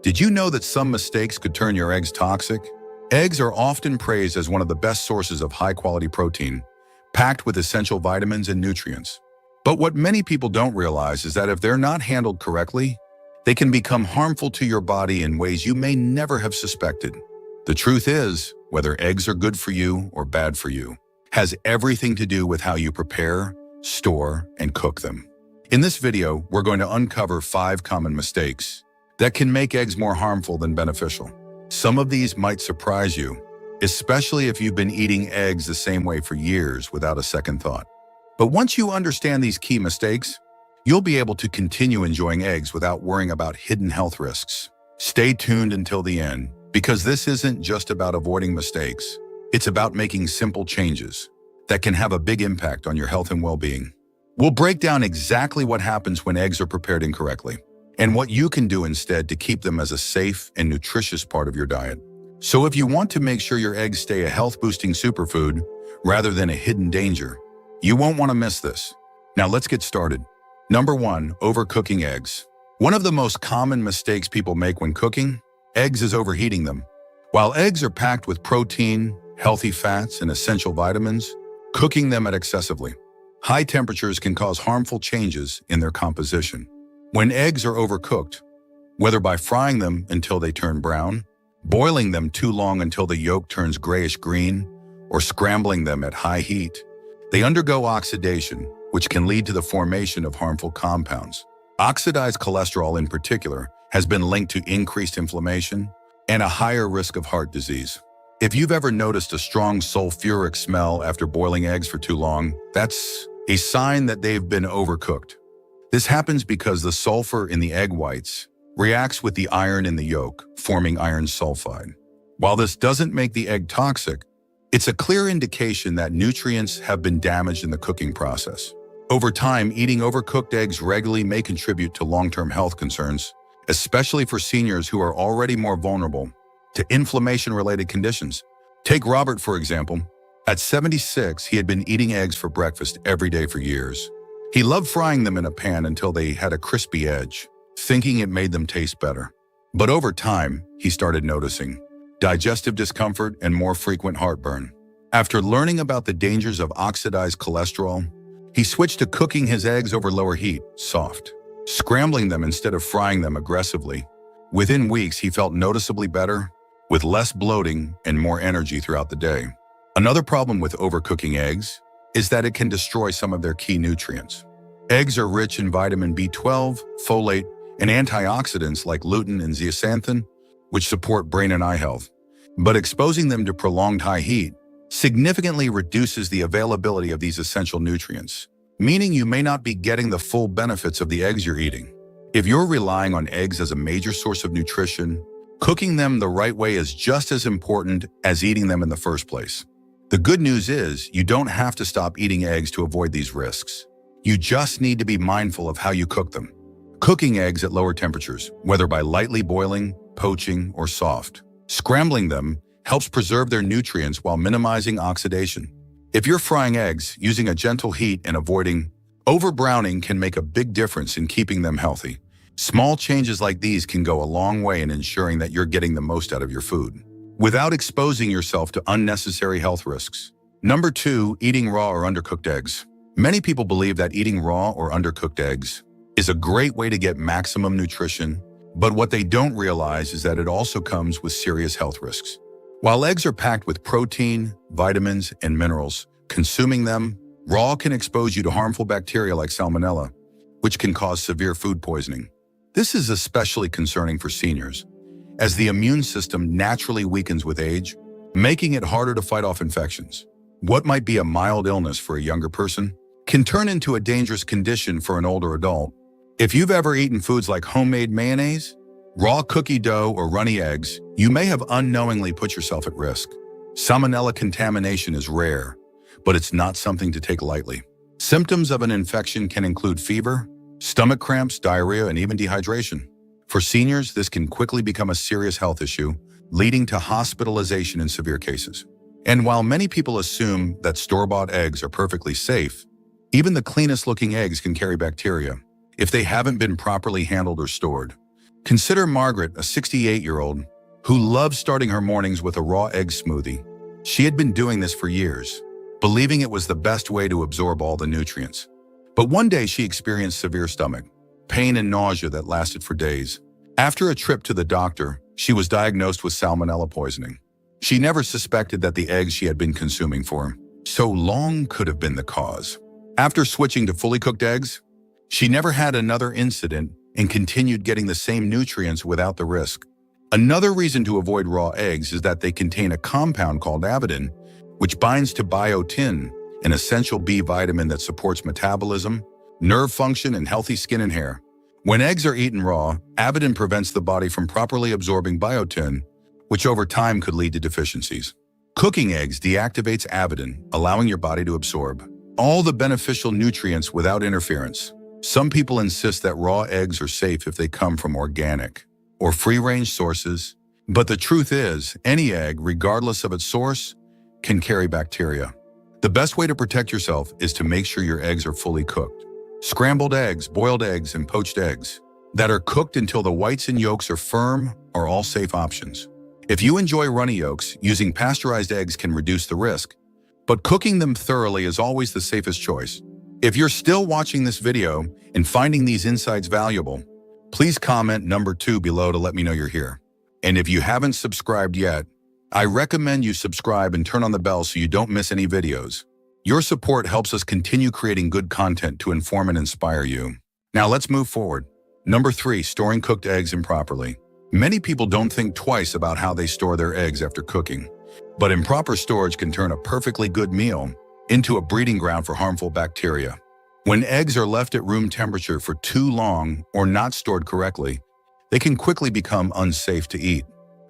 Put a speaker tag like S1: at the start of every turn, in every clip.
S1: Did you know that some mistakes could turn your eggs toxic? Eggs are often praised as one of the best sources of high-quality protein, packed with essential vitamins and nutrients. But what many people don't realize is that if they're not handled correctly, they can become harmful to your body in ways you may never have suspected. The truth is, whether eggs are good for you or bad for you, has everything to do with how you prepare, store, and cook them. In this video, we're going to uncover 5 common mistakes that can make eggs more harmful than beneficial. Some of these might surprise you, especially if you've been eating eggs the same way for years without a second thought. But once you understand these key mistakes, you'll be able to continue enjoying eggs without worrying about hidden health risks. Stay tuned until the end, because this isn't just about avoiding mistakes. It's about making simple changes that can have a big impact on your health and well-being. We'll break down exactly what happens when eggs are prepared incorrectly, and what you can do instead to keep them as a safe and nutritious part of your diet. So if you want to make sure your eggs stay a health-boosting superfood rather than a hidden danger, you won't want to miss this. Now let's get started. Number 1, overcooking eggs. One of the most common mistakes people make when cooking eggs is overheating them. While eggs are packed with protein, healthy fats, and essential vitamins, cooking them at excessively high temperatures can cause harmful changes in their composition. When eggs are overcooked, whether by frying them until they turn brown, boiling them too long until the yolk turns grayish-green, or scrambling them at high heat, they undergo oxidation, which can lead to the formation of harmful compounds. Oxidized cholesterol in particular has been linked to increased inflammation and a higher risk of heart disease. If you've ever noticed a strong sulfuric smell after boiling eggs for too long, that's a sign that they've been overcooked. This happens because the sulfur in the egg whites reacts with the iron in the yolk, forming iron sulfide. While this doesn't make the egg toxic, it's a clear indication that nutrients have been damaged in the cooking process. Over time, eating overcooked eggs regularly may contribute to long-term health concerns, especially for seniors who are already more vulnerable to inflammation-related conditions. Take Robert, for example. At 76, he had been eating eggs for breakfast every day for years. He loved frying them in a pan until they had a crispy edge, thinking it made them taste better. But over time, he started noticing digestive discomfort and more frequent heartburn. After learning about the dangers of oxidized cholesterol, he switched to cooking his eggs over lower heat, soft, scrambling them instead of frying them aggressively. Within weeks, he felt noticeably better, with less bloating and more energy throughout the day. Another problem with overcooking eggs is that it can destroy some of their key nutrients. Eggs are rich in vitamin B12, folate, and antioxidants like lutein and zeaxanthin, which support brain and eye health. But exposing them to prolonged high heat significantly reduces the availability of these essential nutrients, meaning you may not be getting the full benefits of the eggs you're eating. If you're relying on eggs as a major source of nutrition, cooking them the right way is just as important as eating them in the first place. The good news is you don't have to stop eating eggs to avoid these risks. You just need to be mindful of how you cook them. Cooking eggs at lower temperatures, whether by lightly boiling, poaching, or soft, scrambling them helps preserve their nutrients while minimizing oxidation. If you're frying eggs, using a gentle heat and avoiding overbrowning can make a big difference in keeping them healthy. Small changes like these can go a long way in ensuring that you're getting the most out of your food, without exposing yourself to unnecessary health risks. Number 2, eating raw or undercooked eggs. Many people believe that eating raw or undercooked eggs is a great way to get maximum nutrition, but what they don't realize is that it also comes with serious health risks. While eggs are packed with protein, vitamins, and minerals, consuming them raw can expose you to harmful bacteria like Salmonella, which can cause severe food poisoning. This is especially concerning for seniors, as the immune system naturally weakens with age, making it harder to fight off infections. What might be a mild illness for a younger person can turn into a dangerous condition for an older adult. If you've ever eaten foods like homemade mayonnaise, raw cookie dough, or runny eggs, you may have unknowingly put yourself at risk. Salmonella contamination is rare, but it's not something to take lightly. Symptoms of an infection can include fever, stomach cramps, diarrhea, and even dehydration. For seniors, this can quickly become a serious health issue, leading to hospitalization in severe cases. And while many people assume that store-bought eggs are perfectly safe, even the cleanest-looking eggs can carry bacteria if they haven't been properly handled or stored. Consider Margaret, a 68-year-old, who loves starting her mornings with a raw egg smoothie. She had been doing this for years, believing it was the best way to absorb all the nutrients. But one day she experienced severe stomach pain and nausea that lasted for days. After a trip to the doctor, she was diagnosed with salmonella poisoning. She never suspected that the eggs she had been consuming for so long could have been the cause. After switching to fully cooked eggs, she never had another incident and continued getting the same nutrients without the risk. Another reason to avoid raw eggs is that they contain a compound called avidin, which binds to biotin, an essential B vitamin that supports metabolism, nerve function, and healthy skin and hair. When eggs are eaten raw, avidin prevents the body from properly absorbing biotin, which over time could lead to deficiencies. Cooking eggs deactivates avidin, allowing your body to absorb all the beneficial nutrients without interference. Some people insist that raw eggs are safe if they come from organic or free-range sources, but the truth is, any egg, regardless of its source, can carry bacteria. The best way to protect yourself is to make sure your eggs are fully cooked. Scrambled eggs, boiled eggs, and poached eggs that are cooked until the whites and yolks are firm are all safe options. If you enjoy runny yolks, using pasteurized eggs can reduce the risk, but cooking them thoroughly is always the safest choice. If you're still watching this video and finding these insights valuable, please comment number 2 below to let me know you're here. And if you haven't subscribed yet, I recommend you subscribe and turn on the bell so you don't miss any videos. Your support helps us continue creating good content to inform and inspire you. Now let's move forward. Number 3, storing cooked eggs improperly. Many people don't think twice about how they store their eggs after cooking, but improper storage can turn a perfectly good meal into a breeding ground for harmful bacteria. When eggs are left at room temperature for too long or not stored correctly, they can quickly become unsafe to eat.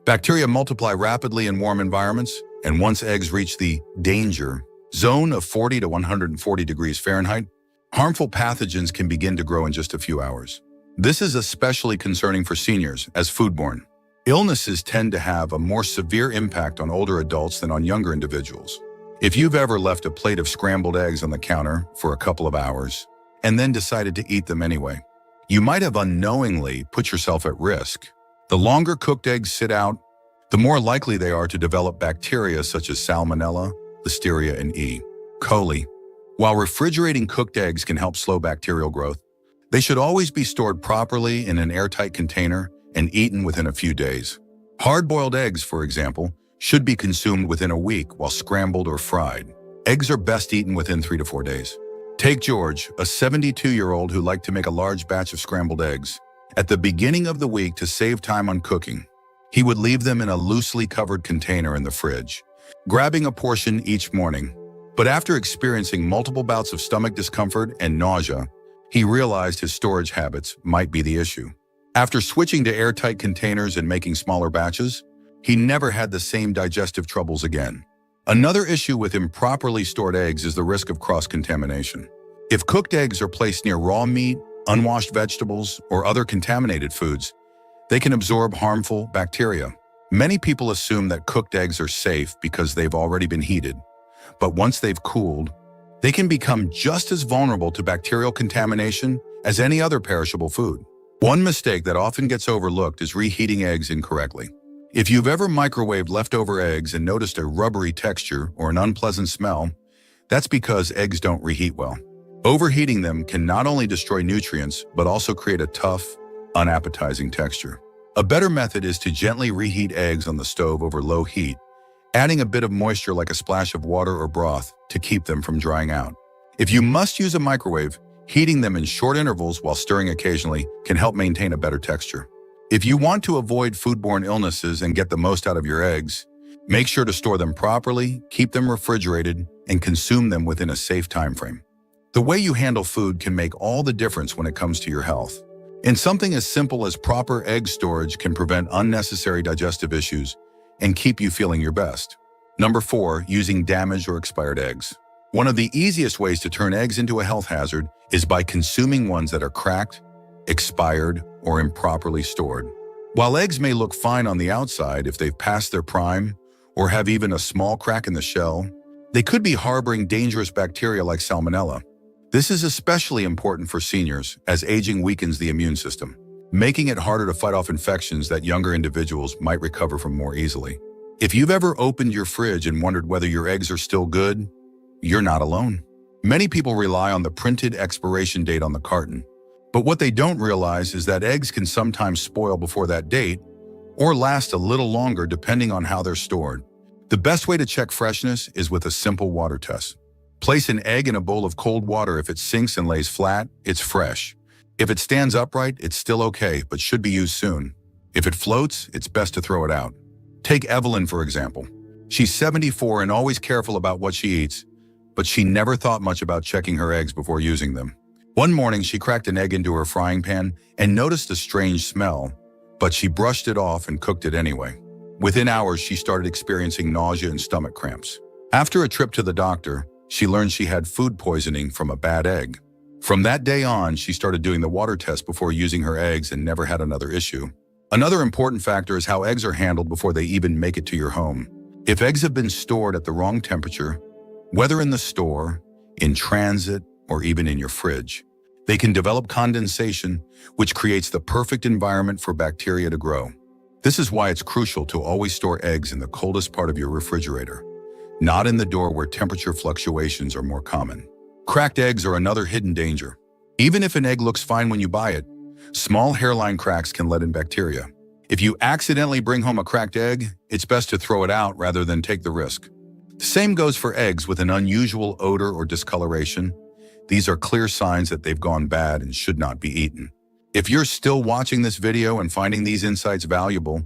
S1: Bacteria multiply rapidly in warm environments, and once eggs reach the danger zone of 40 to 140 degrees Fahrenheit, harmful pathogens can begin to grow in just a few hours. This is especially concerning for seniors, as foodborne illnesses tend to have a more severe impact on older adults than on younger individuals. If you've ever left a plate of scrambled eggs on the counter for a couple of hours and then decided to eat them anyway, you might have unknowingly put yourself at risk. The longer cooked eggs sit out, the more likely they are to develop bacteria such as Salmonella, Listeria, and E. coli. While refrigerating cooked eggs can help slow bacterial growth, they should always be stored properly in an airtight container and eaten within a few days. Hard-boiled eggs, for example, should be consumed within a week, while scrambled or fried. Eggs are best eaten within 3 to 4 days. Take George, a 72-year-old who liked to make a large batch of scrambled eggs. At the beginning of the week, to save time on cooking, he would leave them in a loosely covered container in the fridge, grabbing a portion each morning. But after experiencing multiple bouts of stomach discomfort and nausea, he realized his storage habits might be the issue. After switching to airtight containers and making smaller batches, he never had the same digestive troubles again. Another issue with improperly stored eggs is the risk of cross-contamination. If cooked eggs are placed near raw meat, unwashed vegetables, or other contaminated foods, they can absorb harmful bacteria. Many people assume that cooked eggs are safe because they've already been heated, but once they've cooled, they can become just as vulnerable to bacterial contamination as any other perishable food. One mistake that often gets overlooked is reheating eggs incorrectly. If you've ever microwaved leftover eggs and noticed a rubbery texture or an unpleasant smell, that's because eggs don't reheat well. Overheating them can not only destroy nutrients, but also create a tough, unappetizing texture. A better method is to gently reheat eggs on the stove over low heat, adding a bit of moisture like a splash of water or broth to keep them from drying out. If you must use a microwave, heating them in short intervals while stirring occasionally can help maintain a better texture. If you want to avoid foodborne illnesses and get the most out of your eggs, make sure to store them properly, keep them refrigerated, and consume them within a safe time frame. The way you handle food can make all the difference when it comes to your health. And something as simple as proper egg storage can prevent unnecessary digestive issues and keep you feeling your best. Number 4, using damaged or expired eggs. One of the easiest ways to turn eggs into a health hazard is by consuming ones that are cracked, expired, or improperly stored. While eggs may look fine on the outside if they've passed their prime or have even a small crack in the shell, they could be harboring dangerous bacteria like Salmonella. This is especially important for seniors, as aging weakens the immune system. making it harder to fight off infections that younger individuals might recover from more easily. If you've ever opened your fridge and wondered whether your eggs are still good, you're not alone. Many people rely on the printed expiration date on the carton, but what they don't realize is that eggs can sometimes spoil before that date or last a little longer depending on how they're stored. The best way to check freshness is with a simple water test. Place an egg in a bowl of cold water. If it sinks and lays flat, it's fresh. If it stands upright, it's still okay, but should be used soon. If it floats, it's best to throw it out. Take Evelyn, for example. She's 74 and always careful about what she eats, but she never thought much about checking her eggs before using them. One morning, she cracked an egg into her frying pan and noticed a strange smell, but she brushed it off and cooked it anyway. Within hours, she started experiencing nausea and stomach cramps. After a trip to the doctor, she learned she had food poisoning from a bad egg. From that day on, she started doing the water test before using her eggs and never had another issue. Another important factor is how eggs are handled before they even make it to your home. If eggs have been stored at the wrong temperature, whether in the store, in transit, or even in your fridge, they can develop condensation, which creates the perfect environment for bacteria to grow. This is why it's crucial to always store eggs in the coldest part of your refrigerator, not in the door where temperature fluctuations are more common. Cracked eggs are another hidden danger. Even if an egg looks fine when you buy it, small hairline cracks can let in bacteria. If you accidentally bring home a cracked egg, it's best to throw it out rather than take the risk. The same goes for eggs with an unusual odor or discoloration. These are clear signs that they've gone bad and should not be eaten. If you're still watching this video and finding these insights valuable,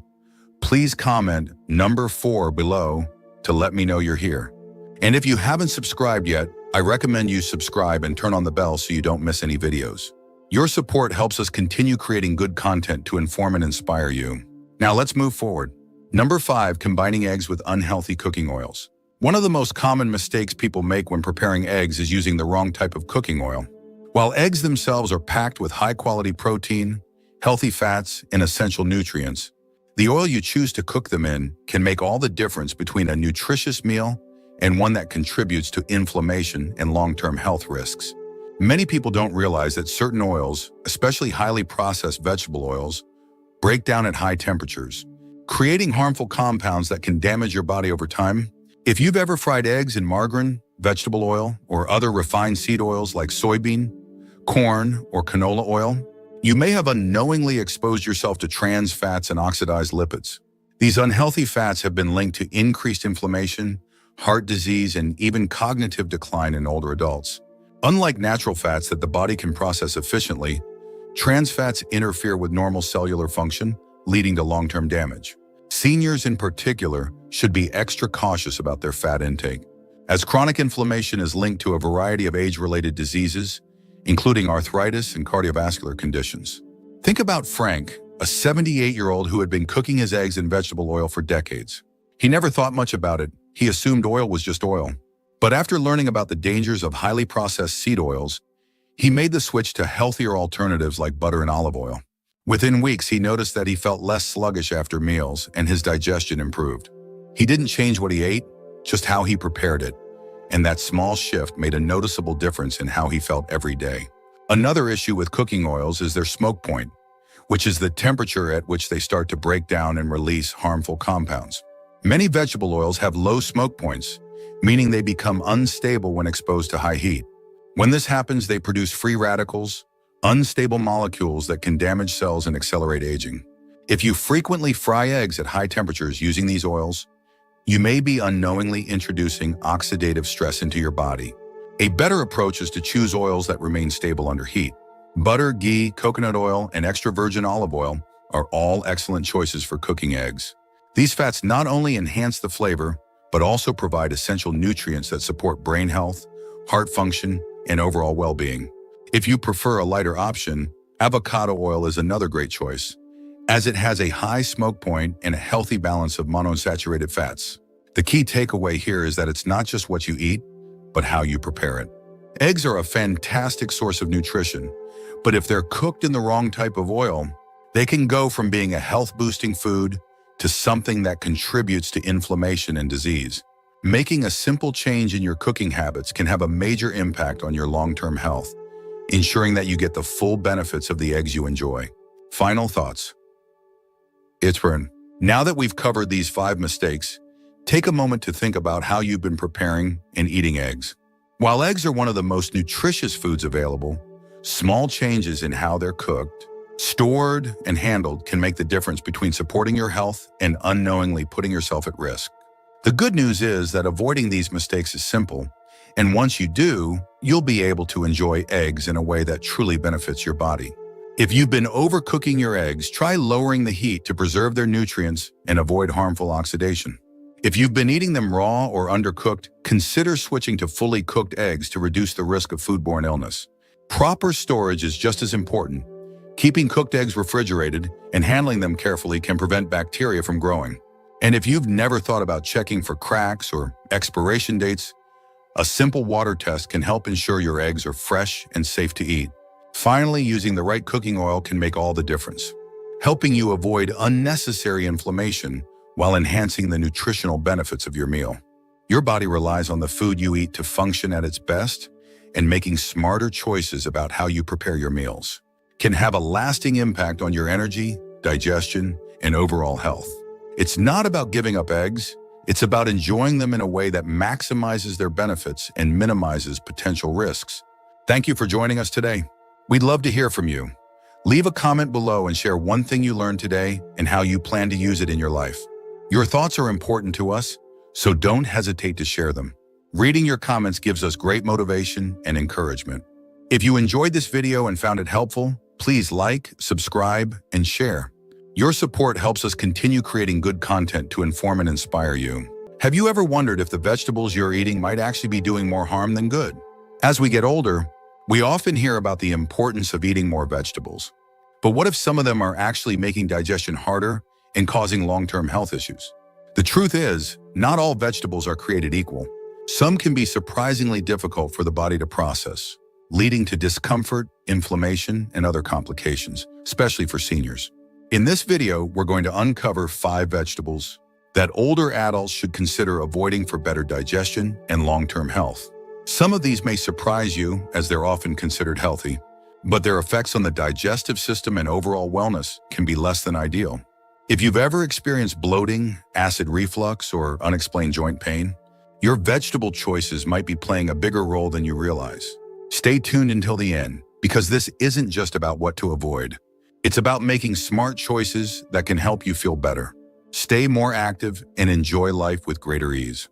S1: please comment number 4 below to let me know you're here. And if you haven't subscribed yet, I recommend you subscribe and turn on the bell so you don't miss any videos. Your support helps us continue creating good content to inform and inspire you. Now let's move forward. Number 5, combining eggs with unhealthy cooking oils. One of the most common mistakes people make when preparing eggs is using the wrong type of cooking oil. While eggs themselves are packed with high-quality protein, healthy fats, and essential nutrients, the oil you choose to cook them in can make all the difference between a nutritious meal and one that contributes to inflammation and long-term health risks. Many people don't realize that certain oils, especially highly processed vegetable oils, break down at high temperatures, creating harmful compounds that can damage your body over time. If you've ever fried eggs in margarine, vegetable oil, or other refined seed oils like soybean, corn, or canola oil, you may have unknowingly exposed yourself to trans fats and oxidized lipids. These unhealthy fats have been linked to increased inflammation, heart disease, and even cognitive decline in older adults. Unlike natural fats that the body can process efficiently, trans fats interfere with normal cellular function, leading to long-term damage. Seniors in particular should be extra cautious about their fat intake, as chronic inflammation is linked to a variety of age-related diseases, including arthritis and cardiovascular conditions. Think about Frank, a 78-year-old who had been cooking his eggs in vegetable oil for decades. He never thought much about it. He assumed oil was just oil. But after learning about the dangers of highly processed seed oils, he made the switch to healthier alternatives like butter and olive oil. Within weeks, he noticed that he felt less sluggish after meals and his digestion improved. He didn't change what he ate, just how he prepared it. And that small shift made a noticeable difference in how he felt every day. Another issue with cooking oils is their smoke point, which is the temperature at which they start to break down and release harmful compounds. Many vegetable oils have low smoke points, meaning they become unstable when exposed to high heat. When this happens, they produce free radicals, unstable molecules that can damage cells and accelerate aging. If you frequently fry eggs at high temperatures using these oils, you may be unknowingly introducing oxidative stress into your body. A better approach is to choose oils that remain stable under heat. Butter, ghee, coconut oil, and extra virgin olive oil are all excellent choices for cooking eggs. These fats not only enhance the flavor, but also provide essential nutrients that support brain health, heart function, and overall well-being. If you prefer a lighter option, avocado oil is another great choice, as it has a high smoke point and a healthy balance of monounsaturated fats. The key takeaway here is that it's not just what you eat, but how you prepare it. Eggs are a fantastic source of nutrition, but if they're cooked in the wrong type of oil, they can go from being a health-boosting food to something that contributes to inflammation and disease. Making a simple change in your cooking habits can have a major impact on your long-term health, ensuring that you get the full benefits of the eggs you enjoy. Final thoughts. Itchburn. Now that we've covered these 5 mistakes, take a moment to think about how you've been preparing and eating eggs. While eggs are one of the most nutritious foods available, small changes in how they're cooked, stored, and handled can make the difference between supporting your health and unknowingly putting yourself at risk. The good news is that avoiding these mistakes is simple, and once you do, you'll be able to enjoy eggs in a way that truly benefits your body. If you've been overcooking your eggs, try lowering the heat to preserve their nutrients and avoid harmful oxidation. If you've been eating them raw or undercooked, consider switching to fully cooked eggs to reduce the risk of foodborne illness. Proper storage is just as important. Keeping cooked eggs refrigerated and handling them carefully can prevent bacteria from growing. And if you've never thought about checking for cracks or expiration dates, a simple water test can help ensure your eggs are fresh and safe to eat. Finally, using the right cooking oil can make all the difference, helping you avoid unnecessary inflammation while enhancing the nutritional benefits of your meal. Your body relies on the food you eat to function at its best, and making smarter choices about how you prepare your meals can have a lasting impact on your energy, digestion, and overall health. It's not about giving up eggs, it's about enjoying them in a way that maximizes their benefits and minimizes potential risks. Thank you for joining us today. We'd love to hear from you. Leave a comment below and share one thing you learned today and how you plan to use it in your life. Your thoughts are important to us, so don't hesitate to share them. Reading your comments gives us great motivation and encouragement. If you enjoyed this video and found it helpful, please like, subscribe, and share. Your support helps us continue creating good content to inform and inspire you. Have you ever wondered if the vegetables you're eating might actually be doing more harm than good? As we get older, we often hear about the importance of eating more vegetables. But what if some of them are actually making digestion harder and causing long-term health issues? The truth is, not all vegetables are created equal. Some can be surprisingly difficult for the body to process, leading to discomfort, inflammation, and other complications, especially for seniors. In this video, we're going to uncover 5 vegetables that older adults should consider avoiding for better digestion and long-term health. Some of these may surprise you, as they're often considered healthy, but their effects on the digestive system and overall wellness can be less than ideal. If you've ever experienced bloating, acid reflux, or unexplained joint pain, your vegetable choices might be playing a bigger role than you realize. Stay tuned until the end, because this isn't just about what to avoid. It's about making smart choices that can help you feel better, stay more active, and enjoy life with greater ease.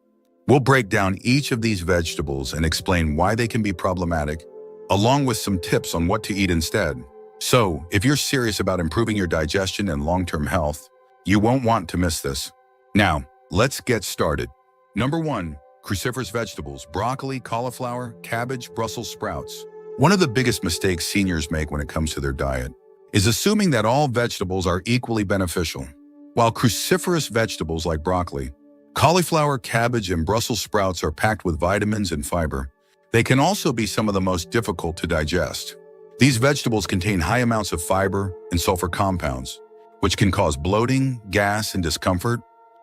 S1: We'll break down each of these vegetables and explain why they can be problematic, along with some tips on what to eat instead. So, if you're serious about improving your digestion and long-term health, you won't want to miss this. Now, let's get started. Number 1, cruciferous vegetables: broccoli, cauliflower, cabbage, Brussels sprouts. One of the biggest mistakes seniors make when it comes to their diet is assuming that all vegetables are equally beneficial. While cruciferous vegetables like broccoli, cauliflower, cabbage, and Brussels sprouts are packed with vitamins and fiber, they can also be some of the most difficult to digest. These vegetables contain high amounts of fiber and sulfur compounds, which can cause bloating, gas, and discomfort,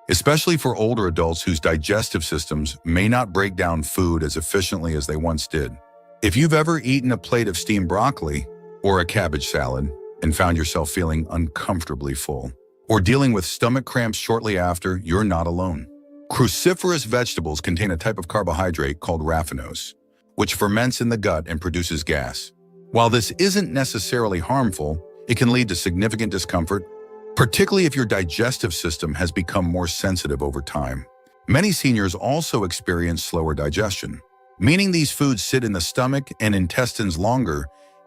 S1: especially for older adults whose digestive systems may not break down food as efficiently as they once did. If you've ever eaten a plate of steamed broccoli or a cabbage salad and found yourself feeling uncomfortably full, or dealing with stomach cramps shortly after, you're not alone. Cruciferous vegetables contain a type of carbohydrate called raffinose, which ferments in the gut and produces gas. While this isn't necessarily harmful, it can lead to significant discomfort, particularly if your digestive system has become more sensitive over time. Many seniors also experience slower digestion, meaning these foods sit in the stomach and intestines longer,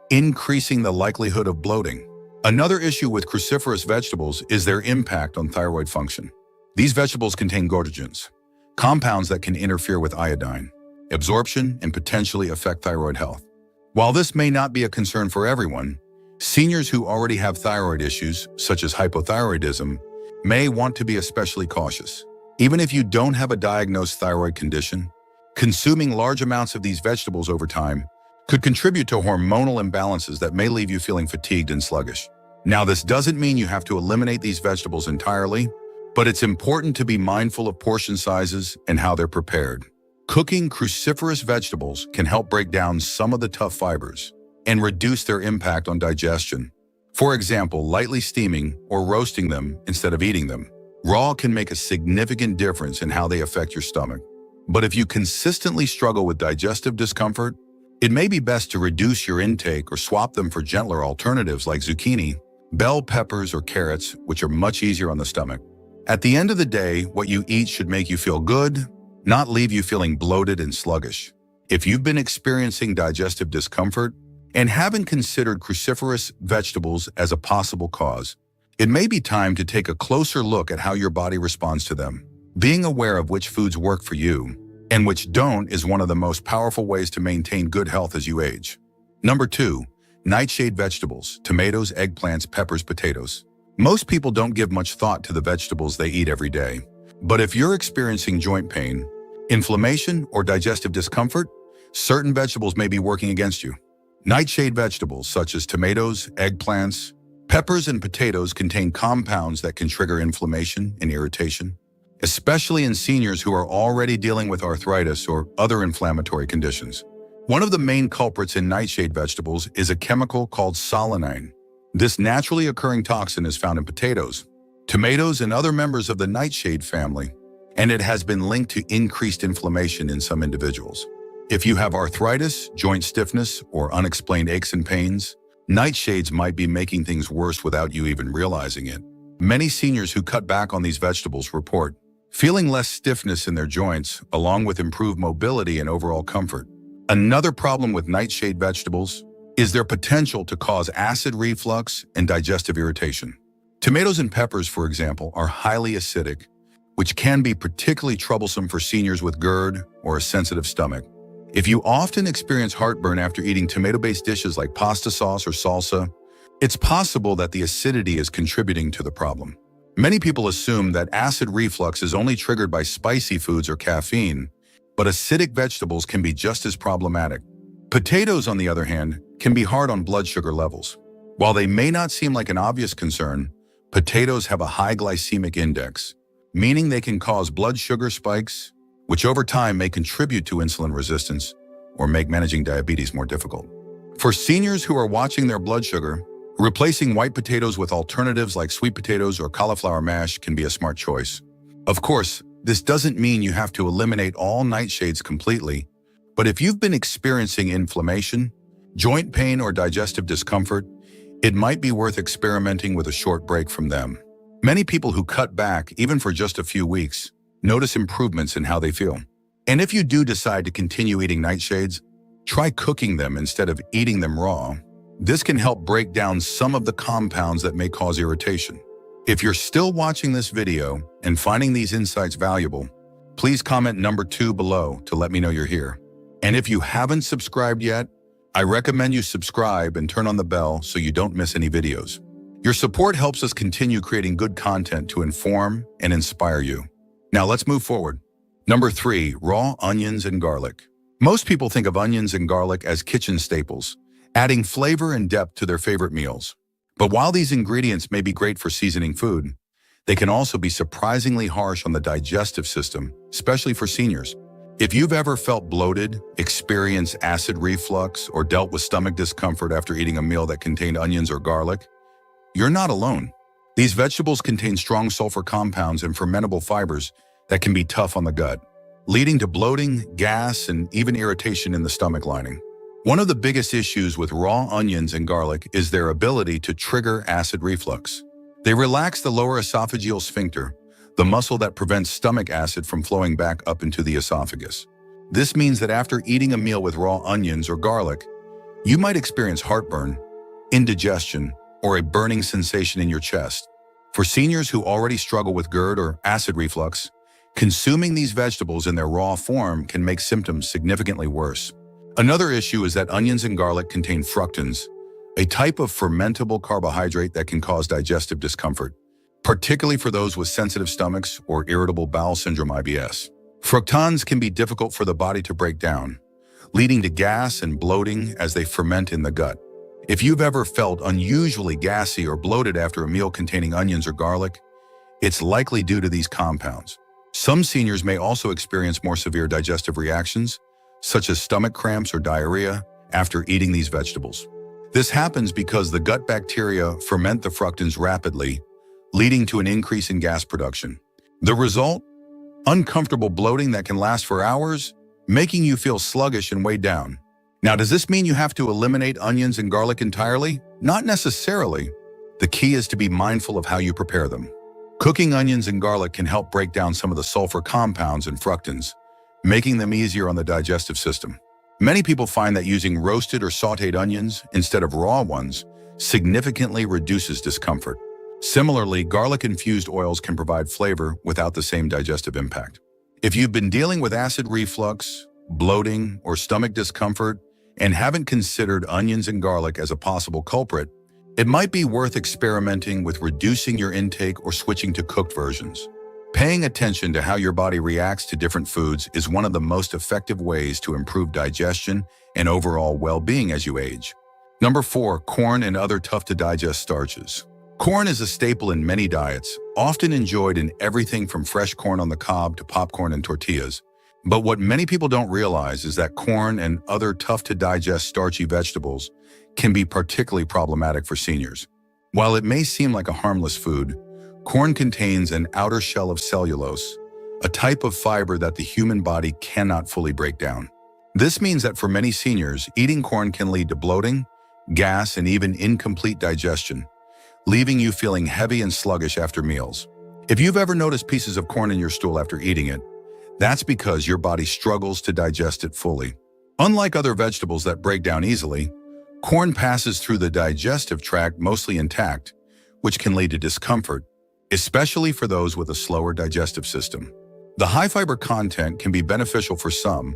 S1: increasing the likelihood of bloating. Another issue with cruciferous vegetables is their impact on thyroid function. These vegetables contain goitrogens, compounds that can interfere with iodine absorption and potentially affect thyroid health. While this may not be a concern for everyone, seniors who already have thyroid issues, such as hypothyroidism, may want to be especially cautious. Even if you don't have a diagnosed thyroid condition, consuming large amounts of these vegetables over time could contribute to hormonal imbalances that may leave you feeling fatigued and sluggish. Now, this doesn't mean you have to eliminate these vegetables entirely, but it's important to be mindful of portion sizes and how they're prepared. Cooking cruciferous vegetables can help break down some of the tough fibers and reduce their impact on digestion. For example, lightly steaming or roasting them instead of eating them. Raw can make a significant difference in how they affect your stomach. But if you consistently struggle with digestive discomfort, it may be best to reduce your intake or swap them for gentler alternatives like zucchini, bell peppers, or carrots, which are much easier on the stomach. At the end of the day, what you eat should make you feel good, not leave you feeling bloated and sluggish. If you've been experiencing digestive discomfort and haven't considered cruciferous vegetables as a possible cause, it may be time to take a closer look at how your body responds to them. Being aware of which foods work for you and which don't is one of the most powerful ways to maintain good health as you age. Number 2, nightshade vegetables, tomatoes, eggplants, peppers, potatoes. Most people don't give much thought to the vegetables they eat every day. But if you're experiencing joint pain, inflammation, or digestive discomfort, certain vegetables may be working against you. Nightshade vegetables such as tomatoes, eggplants, peppers, and potatoes contain compounds that can trigger inflammation and irritation, especially in seniors who are already dealing with arthritis or other inflammatory conditions. One of the main culprits in nightshade vegetables is a chemical called solanine. This naturally occurring toxin is found in potatoes, tomatoes, and other members of the nightshade family, and it has been linked to increased inflammation in some individuals. If you have arthritis, joint stiffness, or unexplained aches and pains, nightshades might be making things worse without you even realizing it. Many seniors who cut back on these vegetables report feeling less stiffness in their joints, along with improved mobility and overall comfort. Another problem with nightshade vegetables is their potential to cause acid reflux and digestive irritation. Tomatoes and peppers, for example, are highly acidic, which can be particularly troublesome for seniors with GERD or a sensitive stomach. If you often experience heartburn after eating tomato-based dishes like pasta sauce or salsa, it's possible that the acidity is contributing to the problem. Many people assume that acid reflux is only triggered by spicy foods or caffeine, but acidic vegetables can be just as problematic. Potatoes, on the other hand, can be hard on blood sugar levels. While they may not seem like an obvious concern, potatoes have a high glycemic index, meaning they can cause blood sugar spikes, which over time may contribute to insulin resistance or make managing diabetes more difficult. For seniors who are watching their blood sugar, replacing white potatoes with alternatives like sweet potatoes or cauliflower mash can be a smart choice. Of course, this doesn't mean you have to eliminate all nightshades completely, but if you've been experiencing inflammation, joint pain, or digestive discomfort, it might be worth experimenting with a short break from them. Many people who cut back, even for just a few weeks, notice improvements in how they feel. And if you do decide to continue eating nightshades, try cooking them instead of eating them raw. This can help break down some of the compounds that may cause irritation. If you're still watching this video and finding these insights valuable, please comment number 2 below to let me know you're here. And if you haven't subscribed yet, I recommend you subscribe and turn on the bell so you don't miss any videos. Your support helps us continue creating good content to inform and inspire you. Now let's move forward. Number 3, raw onions and garlic. Most people think of onions and garlic as kitchen staples, adding flavor and depth to their favorite meals. But while these ingredients may be great for seasoning food, they can also be surprisingly harsh on the digestive system, especially for seniors. If you've ever felt bloated, experienced acid reflux, or dealt with stomach discomfort after eating a meal that contained onions or garlic, you're not alone. These vegetables contain strong sulfur compounds and fermentable fibers that can be tough on the gut, leading to bloating, gas, and even irritation in the stomach lining. One of the biggest issues with raw onions and garlic is their ability to trigger acid reflux. They relax the lower esophageal sphincter, the muscle that prevents stomach acid from flowing back up into the esophagus. This means that after eating a meal with raw onions or garlic, you might experience heartburn, indigestion, or a burning sensation in your chest. For seniors who already struggle with GERD or acid reflux, consuming these vegetables in their raw form can make symptoms significantly worse. Another issue is that onions and garlic contain fructans, a type of fermentable carbohydrate that can cause digestive discomfort, particularly for those with sensitive stomachs or irritable bowel syndrome (IBS). Fructans can be difficult for the body to break down, leading to gas and bloating as they ferment in the gut. If you've ever felt unusually gassy or bloated after a meal containing onions or garlic, it's likely due to these compounds. Some seniors may also experience more severe digestive reactions, such as stomach cramps or diarrhea, after eating these vegetables. This happens because the gut bacteria ferment the fructans rapidly, leading to an increase in gas production. The result? Uncomfortable bloating that can last for hours, making you feel sluggish and weighed down. Now, does this mean you have to eliminate onions and garlic entirely? Not necessarily. The key is to be mindful of how you prepare them. Cooking onions and garlic can help break down some of the sulfur compounds and fructans, making them easier on the digestive system. Many people find that using roasted or sautéed onions instead of raw ones significantly reduces discomfort. Similarly, garlic-infused oils can provide flavor without the same digestive impact. If you've been dealing with acid reflux, bloating, or stomach discomfort and haven't considered onions and garlic as a possible culprit, it might be worth experimenting with reducing your intake or switching to cooked versions. Paying attention to how your body reacts to different foods is one of the most effective ways to improve digestion and overall well-being as you age. Number 4, corn and other tough-to-digest starches. Corn is a staple in many diets, often enjoyed in everything from fresh corn on the cob to popcorn and tortillas. But what many people don't realize is that corn and other tough-to-digest starchy vegetables can be particularly problematic for seniors. While it may seem like a harmless food, corn contains an outer shell of cellulose, a type of fiber that the human body cannot fully break down. This means that for many seniors, eating corn can lead to bloating, gas, and even incomplete digestion, leaving you feeling heavy and sluggish after meals. If you've ever noticed pieces of corn in your stool after eating it, that's because your body struggles to digest it fully. Unlike other vegetables that break down easily, corn passes through the digestive tract mostly intact, which can lead to discomfort, especially for those with a slower digestive system. The high fiber content can be beneficial for some,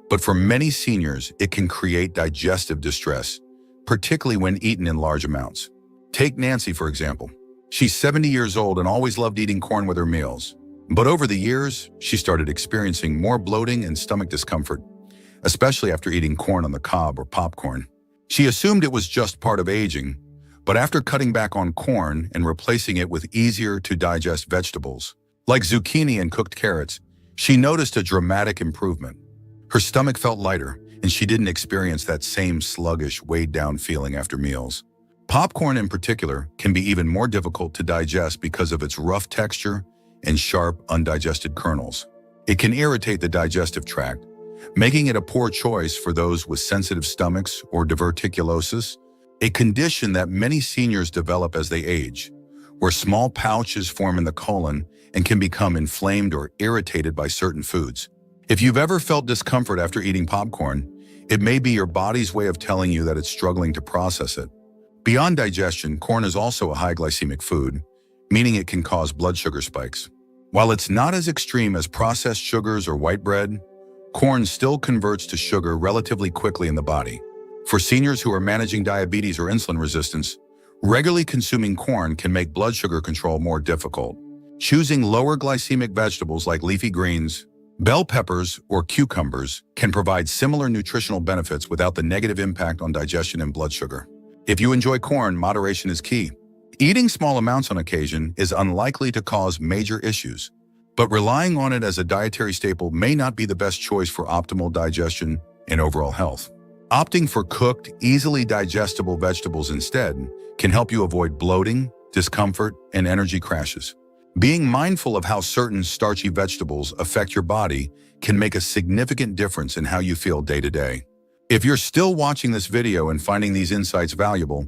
S1: but for many seniors, it can create digestive distress, particularly when eaten in large amounts. Take Nancy, for example. She's 70 years old and always loved eating corn with her meals. But over the years, she started experiencing more bloating and stomach discomfort, especially after eating corn on the cob or popcorn. She assumed it was just part of aging, but after cutting back on corn and replacing it with easier-to-digest vegetables, like zucchini and cooked carrots, she noticed a dramatic improvement. Her stomach felt lighter, and she didn't experience that same sluggish, weighed-down feeling after meals. Popcorn in particular can be even more difficult to digest because of its rough texture and sharp, undigested kernels. It can irritate the digestive tract, making it a poor choice for those with sensitive stomachs or diverticulosis, a condition that many seniors develop as they age, where small pouches form in the colon and can become inflamed or irritated by certain foods. If you've ever felt discomfort after eating popcorn, it may be your body's way of telling you that it's struggling to process it. Beyond digestion, corn is also a high glycemic food, meaning it can cause blood sugar spikes. While it's not as extreme as processed sugars or white bread, corn still converts to sugar relatively quickly in the body. For seniors who are managing diabetes or insulin resistance, regularly consuming corn can make blood sugar control more difficult. Choosing lower glycemic vegetables like leafy greens, bell peppers, or cucumbers can provide similar nutritional benefits without the negative impact on digestion and blood sugar. If you enjoy corn, moderation is key. Eating small amounts on occasion is unlikely to cause major issues, but relying on it as a dietary staple may not be the best choice for optimal digestion and overall health. Opting for cooked, easily digestible vegetables instead can help you avoid bloating, discomfort, and energy crashes. Being mindful of how certain starchy vegetables affect your body can make a significant difference in how you feel day to day. If you're still watching this video and finding these insights valuable,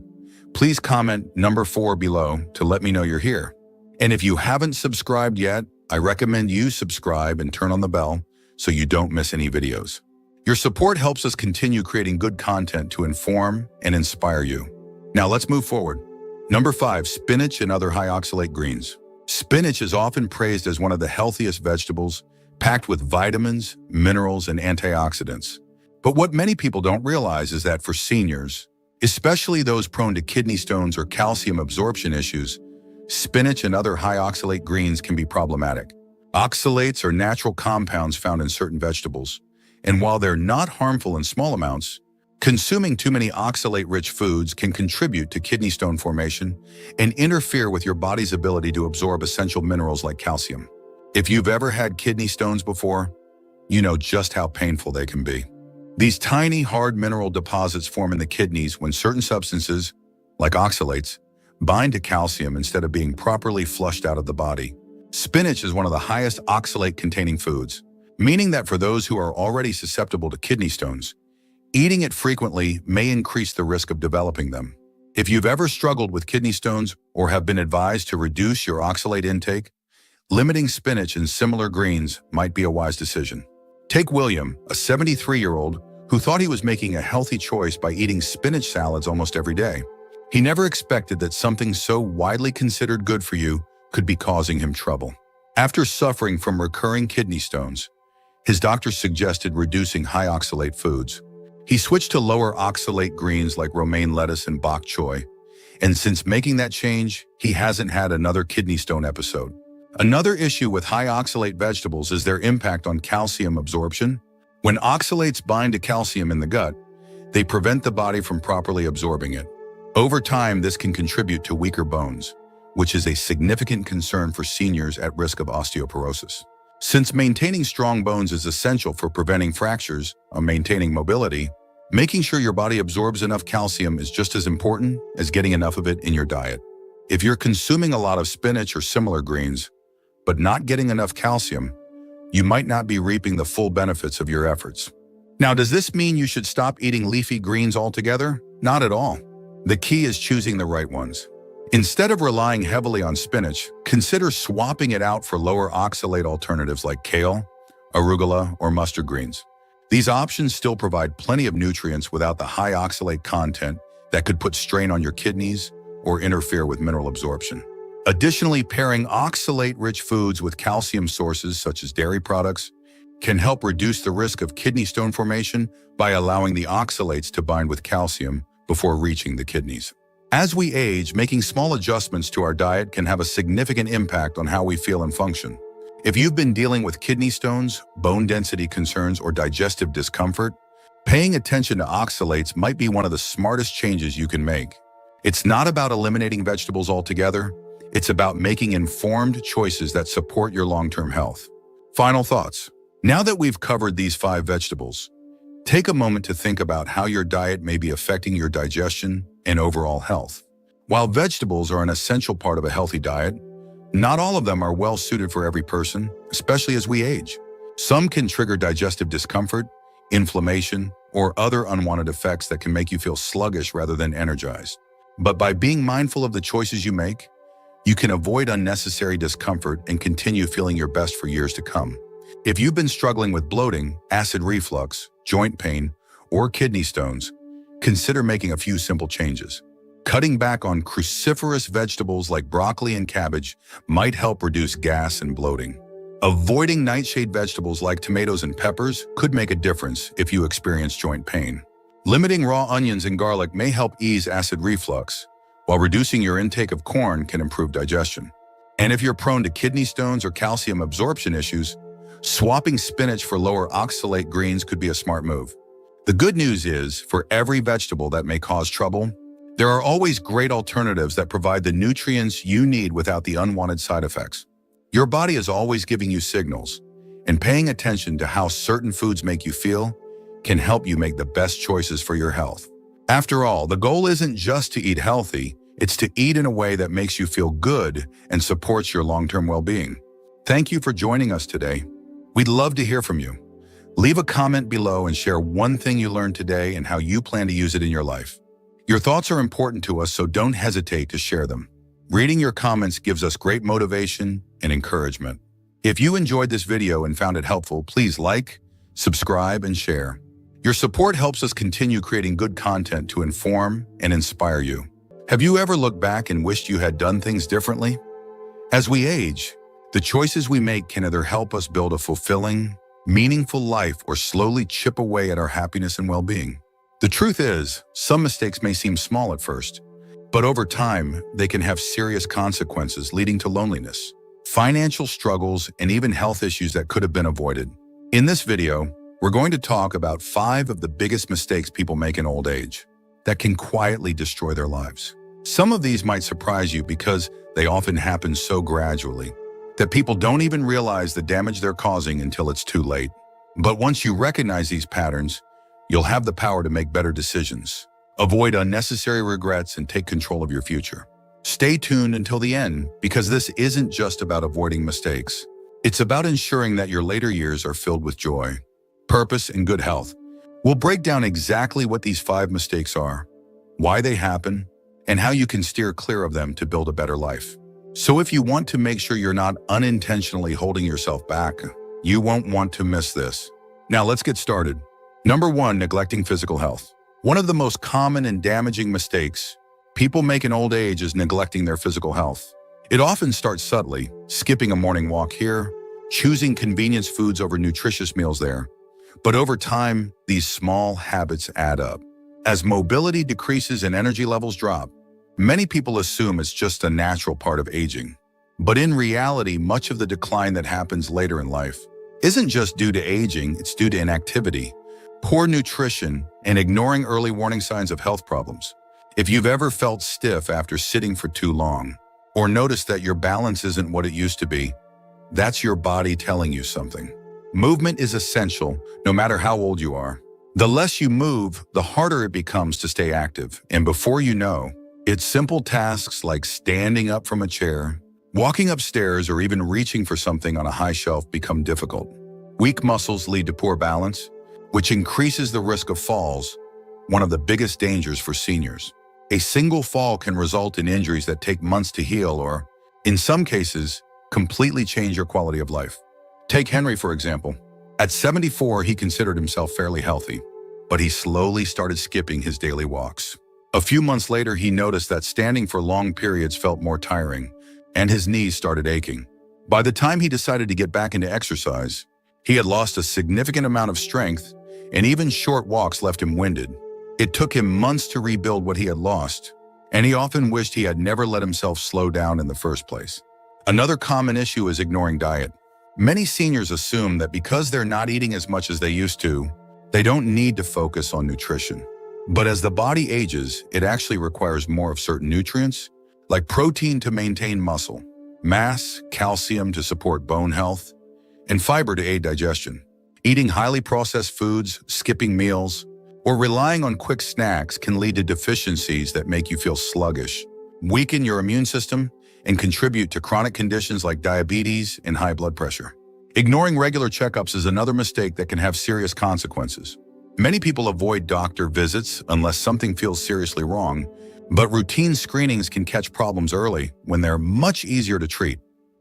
S1: please comment number 4 below to let me know you're here. And if you haven't subscribed yet, I recommend you subscribe and turn on the bell so you don't miss any videos. Your support helps us continue creating good content to inform and inspire you. Now let's move forward. Number 5, spinach and other high oxalate greens. Spinach is often praised as one of the healthiest vegetables, packed with vitamins, minerals, and antioxidants. But what many people don't realize is that for seniors, especially those prone to kidney stones or calcium absorption issues, spinach and other high oxalate greens can be problematic. Oxalates are natural compounds found in certain vegetables, and while they're not harmful in small amounts, consuming too many oxalate-rich foods can contribute to kidney stone formation and interfere with your body's ability to absorb essential minerals like calcium. If you've ever had kidney stones before, you know just how painful they can be. These tiny, hard mineral deposits form in the kidneys when certain substances, like oxalates, bind to calcium instead of being properly flushed out of the body. Spinach is one of the highest oxalate-containing foods, meaning that for those who are already susceptible to kidney stones, eating it frequently may increase the risk of developing them. If you've ever struggled with kidney stones or have been advised to reduce your oxalate intake, limiting spinach and similar greens might be a wise decision. Take William, a 73-year-old who thought he was making a healthy choice by eating spinach salads almost every day. He never expected that something so widely considered good for you could be causing him trouble. After suffering from recurring kidney stones, his doctor suggested reducing high oxalate foods. He switched to lower oxalate greens like romaine lettuce and bok choy, and since making that change, he hasn't had another kidney stone episode. Another issue with high oxalate vegetables is their impact on calcium absorption. When oxalates bind to calcium in the gut, they prevent the body from properly absorbing it. Over time, this can contribute to weaker bones, which is a significant concern for seniors at risk of osteoporosis. Since maintaining strong bones is essential for preventing fractures or maintaining mobility, making sure your body absorbs enough calcium is just as important as getting enough of it in your diet. If you're consuming a lot of spinach or similar greens, but not getting enough calcium, you might not be reaping the full benefits of your efforts. Now, does this mean you should stop eating leafy greens altogether? Not at all. The key is choosing the right ones. Instead of relying heavily on spinach, consider swapping it out for lower oxalate alternatives like kale, arugula, or mustard greens. These options still provide plenty of nutrients without the high oxalate content that could put strain on your kidneys or interfere with mineral absorption. Additionally, pairing oxalate-rich foods with calcium sources such as dairy products can help reduce the risk of kidney stone formation by allowing the oxalates to bind with calcium before reaching the kidneys. As we age, making small adjustments to our diet can have a significant impact on how we feel and function. If you've been dealing with kidney stones, bone density concerns, or digestive discomfort, paying attention to oxalates might be one of the smartest changes you can make. It's not about eliminating vegetables altogether. It's about making informed choices that support your long-term health. Final thoughts. Now that we've covered these 5 vegetables, take a moment to think about how your diet may be affecting your digestion and overall health. While vegetables are an essential part of a healthy diet, not all of them are well suited for every person, especially as we age. Some can trigger digestive discomfort, inflammation, or other unwanted effects that can make you feel sluggish rather than energized. But by being mindful of the choices you make, you can avoid unnecessary discomfort and continue feeling your best for years to come. If you've been struggling with bloating, acid reflux, joint pain, or kidney stones, consider making a few simple changes. Cutting back on cruciferous vegetables like broccoli and cabbage might help reduce gas and bloating. Avoiding nightshade vegetables like tomatoes and peppers could make a difference if you experience joint pain. Limiting raw onions and garlic may help ease acid reflux, while reducing your intake of corn can improve digestion. And if you're prone to kidney stones or calcium absorption issues, swapping spinach for lower oxalate greens could be a smart move. The good news is, for every vegetable that may cause trouble, there are always great alternatives that provide the nutrients you need without the unwanted side effects. Your body is always giving you signals, and paying attention to how certain foods make you feel can help you make the best choices for your health. After all, the goal isn't just to eat healthy, it's to eat in a way that makes you feel good and supports your long-term well-being. Thank you for joining us today. We'd love to hear from you. Leave a comment below and share one thing you learned today and how you plan to use it in your life. Your thoughts are important to us, so don't hesitate to share them. Reading your comments gives us great motivation and encouragement. If you enjoyed this video and found it helpful, please like, subscribe, and share. Your support helps us continue creating good content to inform and inspire you. Have you ever looked back and wished you had done things differently? As we age, the choices we make can either help us build a fulfilling, meaningful life or slowly chip away at our happiness and well-being. The truth is, some mistakes may seem small at first, but over time, they can have serious consequences leading to loneliness, financial struggles, and even health issues that could have been avoided. In this video, we're going to talk about 5 of the biggest mistakes people make in old age that can quietly destroy their lives. Some of these might surprise you because they often happen so gradually that people don't even realize the damage they're causing until it's too late. But once you recognize these patterns, You'll have the power to make better decisions, avoid unnecessary regrets, and take control of your future. Stay tuned until the end, because this isn't just about avoiding mistakes. It's about ensuring that your later years are filled with joy, purpose, and good health. We'll break down exactly what these 5 mistakes are, why they happen, and how you can steer clear of them to build a better life. So if you want to make sure you're not unintentionally holding yourself back, you won't want to miss this. Now let's get started. Number 1, neglecting physical health. One of the most common and damaging mistakes people make in old age is neglecting their physical health. It often starts subtly, skipping a morning walk here, choosing convenience foods over nutritious meals there. But over time, these small habits add up. As mobility decreases and energy levels drop, many people assume it's just a natural part of aging. But in reality, much of the decline that happens later in life isn't just due to aging, it's due to inactivity, poor nutrition, and ignoring early warning signs of health problems. If you've ever felt stiff after sitting for too long, or noticed that your balance isn't what it used to be, that's your body telling you something. Movement is essential, no matter how old you are. The less you move, the harder it becomes to stay active. And before you know, it's simple tasks like standing up from a chair, walking upstairs, or even reaching for something on a high shelf become difficult. Weak muscles lead to poor balance, which increases the risk of falls, one of the biggest dangers for seniors. A single fall can result in injuries that take months to heal or, in some cases, completely change your quality of life. Take Henry, for example. At 74, he considered himself fairly healthy, but he slowly started skipping his daily walks. A few months later, he noticed that standing for long periods felt more tiring, and his knees started aching. By the time he decided to get back into exercise, he had lost a significant amount of strength, and even short walks left him winded. It took him months to rebuild what he had lost, and he often wished he had never let himself slow down in the first place. Another common issue is ignoring diet. Many seniors assume that because they're not eating as much as they used to, they don't need to focus on nutrition. But as the body ages, it actually requires more of certain nutrients, like protein to maintain muscle, mass, calcium to support bone health, and fiber to aid digestion. Eating highly processed foods, skipping meals, or relying on quick snacks can lead to deficiencies that make you feel sluggish, weaken your immune system, and contribute to chronic conditions like diabetes and high blood pressure. Ignoring regular checkups is another mistake that can have serious consequences. Many people avoid doctor visits unless something feels seriously wrong, but routine screenings can catch problems early when they're much easier to treat.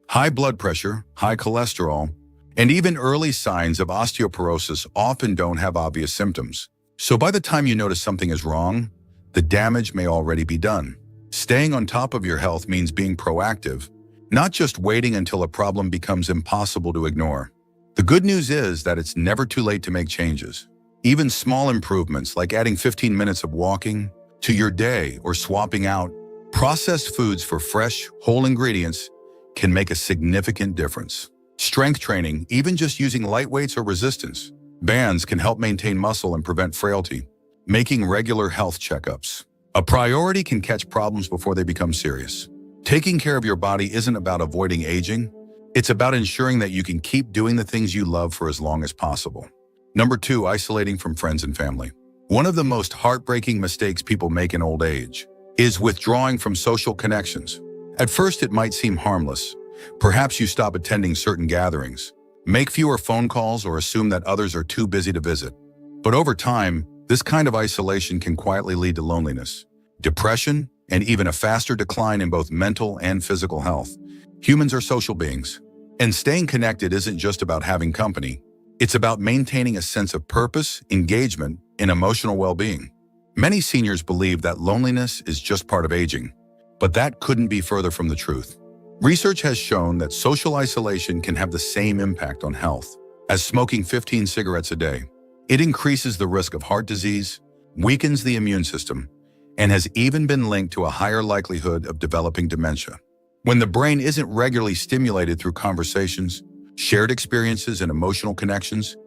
S1: High blood pressure, high cholesterol, and even early signs of osteoporosis often don't have obvious symptoms. So by the time you notice something is wrong, the damage may already be done. Staying on top of your health means being proactive, not just waiting until a problem becomes impossible to ignore. The good news is that it's never too late to make changes. Even small improvements like adding 15 minutes of walking to your day or swapping out processed foods for fresh, whole ingredients can make a significant difference. Strength training, even just using light weights or resistance bands, can help maintain muscle and prevent frailty. Making regular health checkups a priority can catch problems before they become serious. Taking care of your body isn't about avoiding aging. It's about ensuring that you can keep doing the things you love for as long as possible. Number 2, isolating from friends and family. One of the most heartbreaking mistakes people make in old age is withdrawing from social connections. At first, it might seem harmless. Perhaps you stop attending certain gatherings, make fewer phone calls, or assume that others are too busy to visit. But over time, this kind of isolation can quietly lead to loneliness, depression, and even a faster decline in both mental and physical health. Humans are social beings, and staying connected isn't just about having company. It's about maintaining a sense of purpose, engagement, and emotional well-being. Many seniors believe that loneliness is just part of aging, but that couldn't be further from the truth. Research has shown that social isolation can have the same impact on health as smoking 15 cigarettes a day. It increases the risk of heart disease, weakens the immune system, and has even been linked to a higher likelihood of developing dementia. When the brain isn't regularly stimulated through conversations, shared experiences, and emotional connections,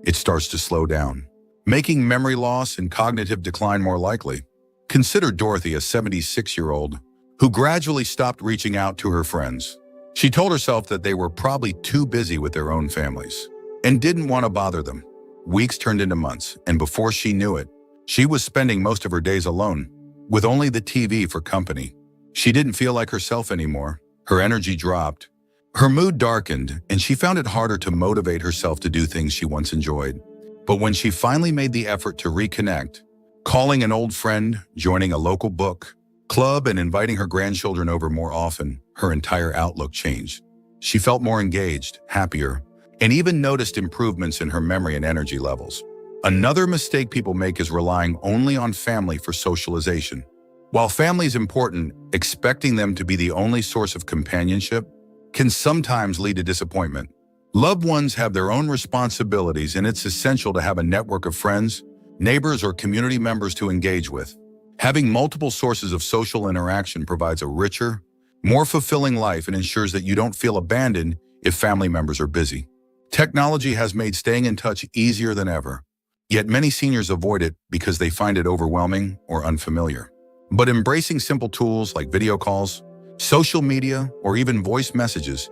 S1: it starts to slow down, making memory loss and cognitive decline more likely. Consider Dorothy, a 76-year-old who gradually stopped reaching out to her friends. She told herself that they were probably too busy with their own families and didn't want to bother them. Weeks turned into months, and before she knew it, she was spending most of her days alone, with only the TV for company. She didn't feel like herself anymore. Her energy dropped. Her mood darkened, and she found it harder to motivate herself to do things she once enjoyed. But when she finally made the effort to reconnect, calling an old friend, joining a local book club, and inviting her grandchildren over more often, her entire outlook changed. She felt more engaged, happier, and even noticed improvements in her memory and energy levels. Another mistake people make is relying only on family for socialization. While family is important, expecting them to be the only source of companionship can sometimes lead to disappointment. Loved ones have their own responsibilities, and it's essential to have a network of friends, neighbors, or community members to engage with. Having multiple sources of social interaction provides a richer, more fulfilling life and ensures that you don't feel abandoned if family members are busy. Technology has made staying in touch easier than ever, yet many seniors avoid it because they find it overwhelming or unfamiliar. But embracing simple tools like video calls, social media, or even voice messages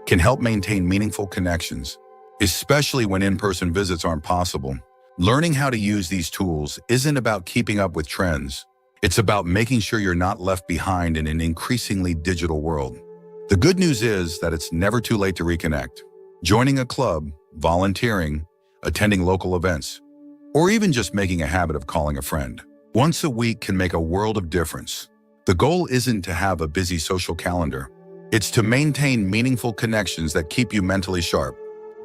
S1: can help maintain meaningful connections, especially when in-person visits aren't possible. Learning how to use these tools isn't about keeping up with trends. It's about making sure you're not left behind in an increasingly digital world. The good news is that it's never too late to reconnect. Joining a club, volunteering, attending local events, or even just making a habit of calling a friend once a week can make a world of difference. The goal isn't to have a busy social calendar. It's to maintain meaningful connections that keep you mentally sharp,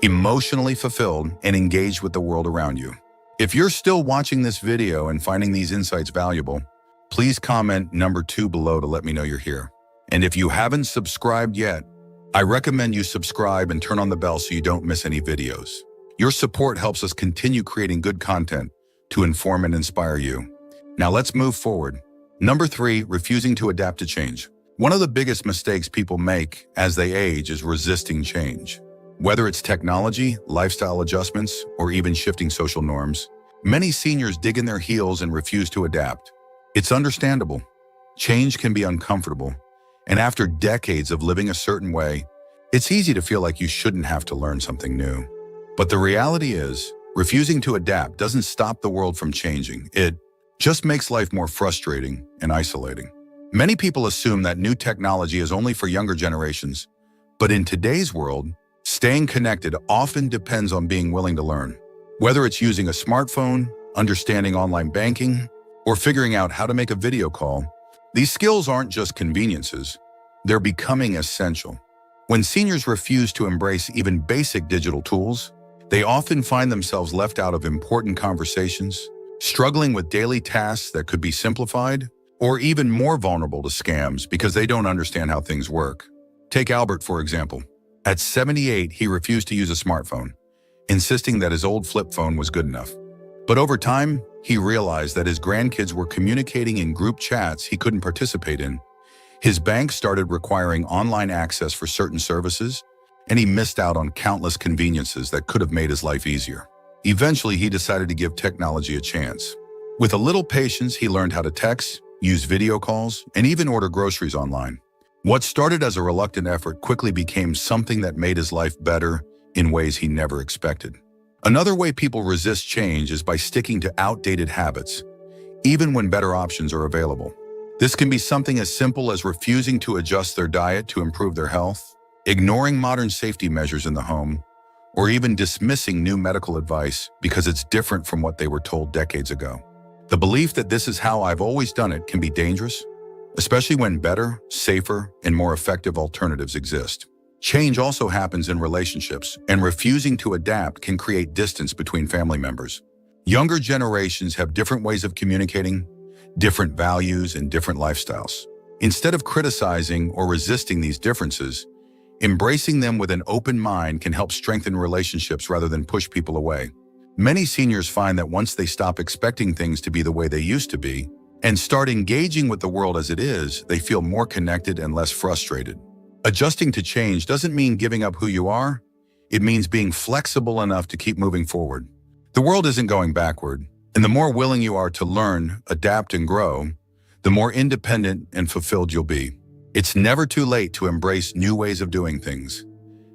S1: emotionally fulfilled, and engaged with the world around you. If you're still watching this video and finding these insights valuable, please comment number 2 below to let me know you're here. And if you haven't subscribed yet, I recommend you subscribe and turn on the bell so you don't miss any videos. Your support helps us continue creating good content to inform and inspire you. Now let's move forward. Number 3, refusing to adapt to change. One of the biggest mistakes people make as they age is resisting change. Whether it's technology, lifestyle adjustments, or even shifting social norms, many seniors dig in their heels and refuse to adapt. It's understandable. Change can be uncomfortable, and after decades of living a certain way, it's easy to feel like you shouldn't have to learn something new. But the reality is, refusing to adapt doesn't stop the world from changing. It just makes life more frustrating and isolating. Many people assume that new technology is only for younger generations, but in today's world, staying connected often depends on being willing to learn. Whether it's using a smartphone, understanding online banking, or figuring out how to make a video call, these skills aren't just conveniences, they're becoming essential. When seniors refuse to embrace even basic digital tools, they often find themselves left out of important conversations, struggling with daily tasks that could be simplified, or even more vulnerable to scams because they don't understand how things work. Take Albert, for example. At 78, he refused to use a smartphone, insisting that his old flip phone was good enough. But over time, he realized that his grandkids were communicating in group chats he couldn't participate in. His bank started requiring online access for certain services, and he missed out on countless conveniences that could have made his life easier. Eventually, he decided to give technology a chance. With a little patience, he learned how to text, use video calls, and even order groceries online. What started as a reluctant effort quickly became something that made his life better in ways he never expected. Another way people resist change is by sticking to outdated habits, even when better options are available. This can be something as simple as refusing to adjust their diet to improve their health, ignoring modern safety measures in the home, or even dismissing new medical advice because it's different from what they were told decades ago. The belief that this is how I've always done it can be dangerous, especially when better, safer, and more effective alternatives exist. Change also happens in relationships, and refusing to adapt can create distance between family members. Younger generations have different ways of communicating, different values, and different lifestyles. Instead of criticizing or resisting these differences, embracing them with an open mind can help strengthen relationships rather than push people away. Many seniors find that once they stop expecting things to be the way they used to be and start engaging with the world as it is, they feel more connected and less frustrated. Adjusting to change doesn't mean giving up who you are. It means being flexible enough to keep moving forward. The world isn't going backward, and the more willing you are to learn, adapt, and grow, the more independent and fulfilled you'll be. It's never too late to embrace new ways of doing things,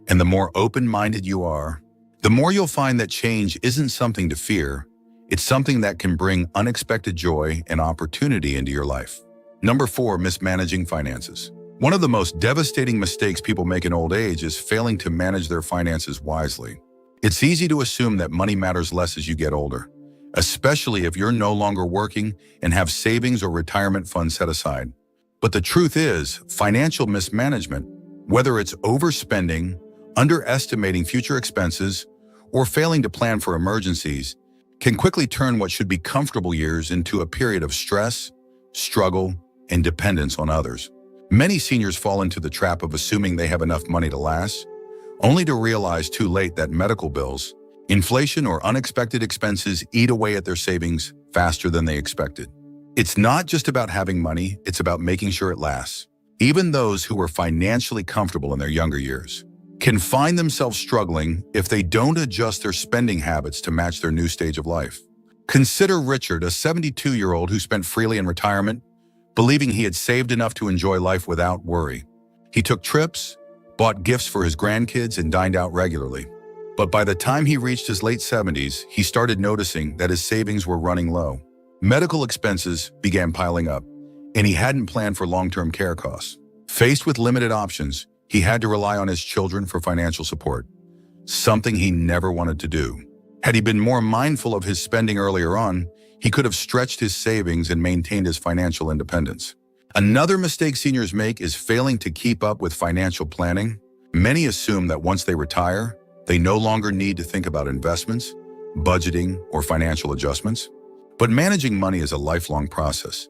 S1: and the more open-minded you are, The more you'll find that change isn't something to fear, it's something that can bring unexpected joy and opportunity into your life. Number 4, mismanaging finances. One of the most devastating mistakes people make in old age is failing to manage their finances wisely. It's easy to assume that money matters less as you get older, especially if you're no longer working and have savings or retirement funds set aside. But the truth is, financial mismanagement, whether it's overspending, underestimating future expenses, or failing to plan for emergencies, can quickly turn what should be comfortable years into a period of stress, struggle, and dependence on others. Many seniors fall into the trap of assuming they have enough money to last, only to realize too late that medical bills, inflation, or unexpected expenses eat away at their savings faster than they expected. It's not just about having money, it's about making sure it lasts. Even those who were financially comfortable in their younger years can find themselves struggling if they don't adjust their spending habits to match their new stage of life. Consider Richard, a 72-year-old who spent freely in retirement, believing he had saved enough to enjoy life without worry. He took trips, bought gifts for his grandkids, and dined out regularly. But by the time he reached his late 70s, he started noticing that his savings were running low. Medical expenses began piling up, and he hadn't planned for long-term care costs. Faced with limited options, he had to rely on his children for financial support, something he never wanted to do. Had he been more mindful of his spending earlier on, he could have stretched his savings and maintained his financial independence. Another mistake seniors make is failing to keep up with financial planning. Many assume that once they retire, they no longer need to think about investments, budgeting, or financial adjustments. But managing money is a lifelong process.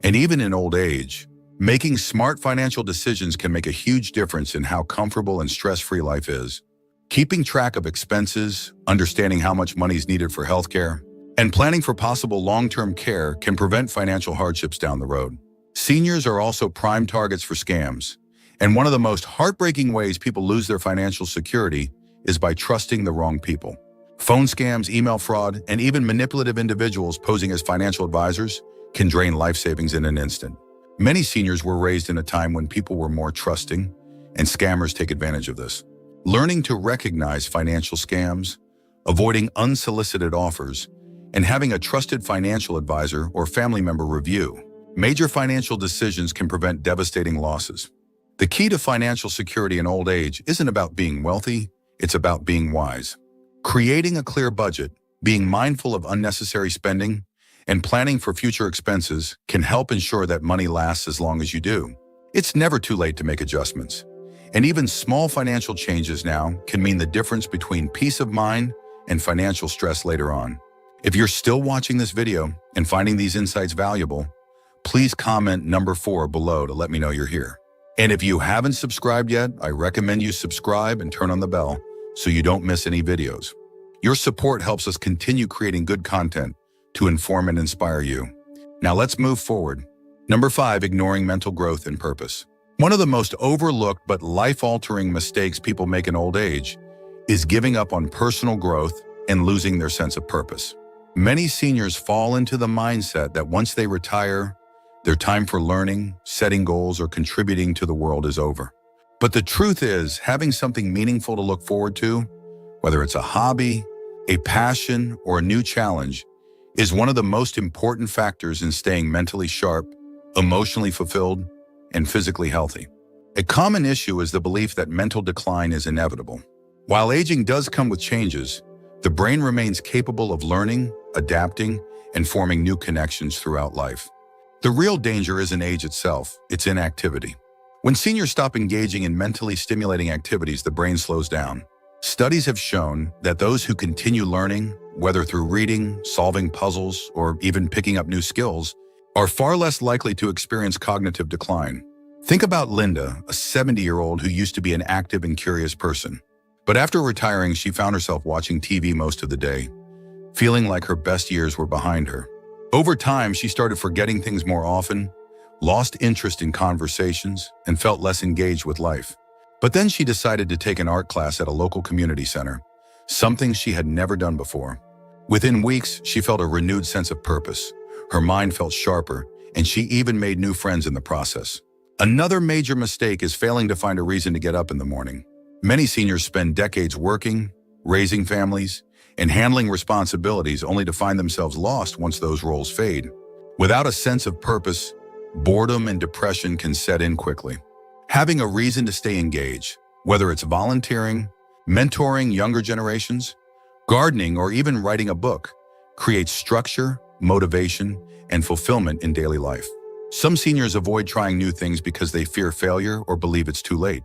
S1: And even in old age, making smart financial decisions can make a huge difference in how comfortable and stress-free life is. Keeping track of expenses, understanding how much money is needed for healthcare, and planning for possible long-term care can prevent financial hardships down the road. Seniors are also prime targets for scams, and one of the most heartbreaking ways people lose their financial security is by trusting the wrong people. Phone scams, email fraud, and even manipulative individuals posing as financial advisors can drain life savings in an instant. Many seniors were raised in a time when people were more trusting, and scammers take advantage of this. Learning to recognize financial scams, avoiding unsolicited offers, and having a trusted financial advisor or family member review major financial decisions can prevent devastating losses. The key to financial security in old age isn't about being wealthy, it's about being wise. Creating a clear budget, being mindful of unnecessary spending, and planning for future expenses can help ensure that money lasts as long as you do. It's never too late to make adjustments, and even small financial changes now can mean the difference between peace of mind and financial stress later on. If you're still watching this video and finding these insights valuable, please comment number 4 below to let me know you're here. And if you haven't subscribed yet, I recommend you subscribe and turn on the bell so you don't miss any videos. Your support helps us continue creating good content to inform and inspire you. Now let's move forward. Number 5, ignoring mental growth and purpose. One of the most overlooked but life-altering mistakes people make in old age is giving up on personal growth and losing their sense of purpose. Many seniors fall into the mindset that once they retire, their time for learning, setting goals, or contributing to the world is over. But the truth is, having something meaningful to look forward to, whether it's a hobby, a passion, or a new challenge, is one of the most important factors in staying mentally sharp, emotionally fulfilled, and physically healthy. A common issue is the belief that mental decline is inevitable. While aging does come with changes, the brain remains capable of learning, adapting, and forming new connections throughout life. The real danger isn't age itself, it's inactivity. When seniors stop engaging in mentally stimulating activities, the brain slows down. Studies have shown that those who continue learning, whether through reading, solving puzzles, or even picking up new skills, are far less likely to experience cognitive decline. Think about Linda, a 70-year-old who used to be an active and curious person. But after retiring, she found herself watching TV most of the day, feeling like her best years were behind her. Over time, she started forgetting things more often, lost interest in conversations, and felt less engaged with life. But then she decided to take an art class at a local community center, something she had never done before. Within weeks, she felt a renewed sense of purpose. Her mind felt sharper, and she even made new friends in the process. Another major mistake is failing to find a reason to get up in the morning. Many seniors spend decades working, raising families, and handling responsibilities only to find themselves lost once those roles fade. Without a sense of purpose, boredom and depression can set in quickly. Having a reason to stay engaged, whether it's volunteering, mentoring younger generations, gardening, or even writing a book, creates structure, motivation, and fulfillment in daily life. Some seniors avoid trying new things because they fear failure or believe it's too late.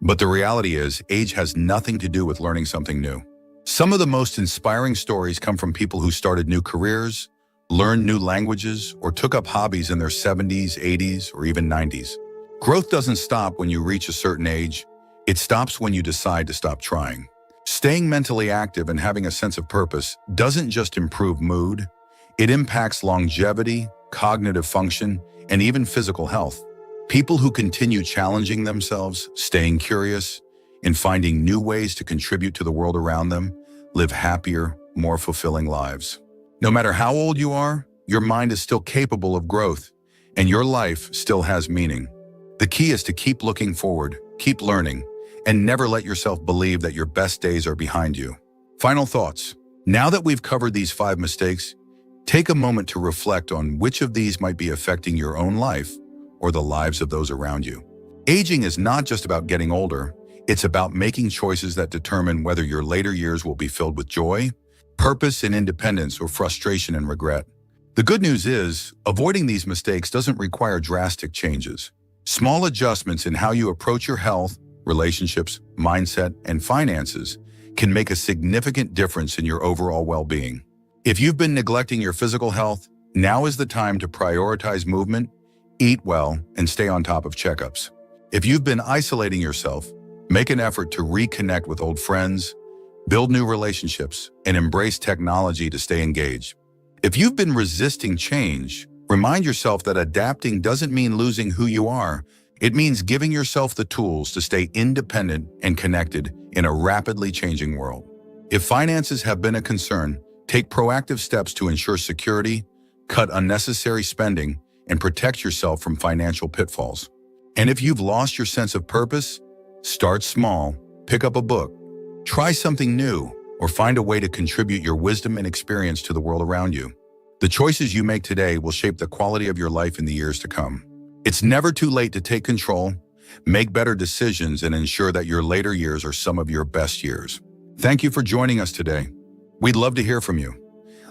S1: But the reality is, age has nothing to do with learning something new. Some of the most inspiring stories come from people who started new careers, learned new languages, or took up hobbies in their 70s, 80s, or even 90s. Growth doesn't stop when you reach a certain age. It stops when you decide to stop trying. Staying mentally active and having a sense of purpose doesn't just improve mood, it impacts longevity, cognitive function, and even physical health. People who continue challenging themselves, staying curious, and finding new ways to contribute to the world around them live happier, more fulfilling lives. No matter how old you are, your mind is still capable of growth, and your life still has meaning. The key is to keep looking forward, keep learning, and never let yourself believe that your best days are behind you. Final thoughts. Now that we've covered these 5 mistakes, take a moment to reflect on which of these might be affecting your own life or the lives of those around you. Aging is not just about getting older, it's about making choices that determine whether your later years will be filled with joy, purpose and independence, or frustration and regret. The good news is, avoiding these mistakes doesn't require drastic changes. Small adjustments in how you approach your health, relationships, mindset, and finances can make a significant difference in your overall well-being. If you've been neglecting your physical health, now is the time to prioritize movement, eat well, and stay on top of checkups. If you've been isolating yourself, make an effort to reconnect with old friends, build new relationships, and embrace technology to stay engaged. If you've been resisting change, remind yourself that adapting doesn't mean losing who you are. It means giving yourself the tools to stay independent and connected in a rapidly changing world. If finances have been a concern, take proactive steps to ensure security, cut unnecessary spending, and protect yourself from financial pitfalls. And if you've lost your sense of purpose, start small, pick up a book, try something new, or find a way to contribute your wisdom and experience to the world around you. The choices you make today will shape the quality of your life in the years to come. It's never too late to take control, make better decisions, and ensure that your later years are some of your best years. Thank you for joining us today. We'd love to hear from you.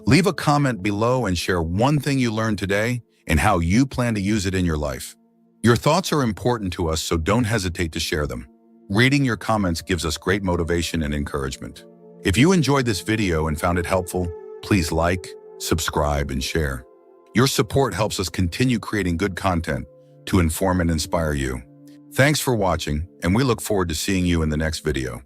S1: Leave a comment below and share one thing you learned today and how you plan to use it in your life. Your thoughts are important to us, so don't hesitate to share them. Reading your comments gives us great motivation and encouragement. If you enjoyed this video and found it helpful, please like, subscribe, and share. Your support helps us continue creating good content to inform and inspire you. Thanks for watching, and we look forward to seeing you in the next video.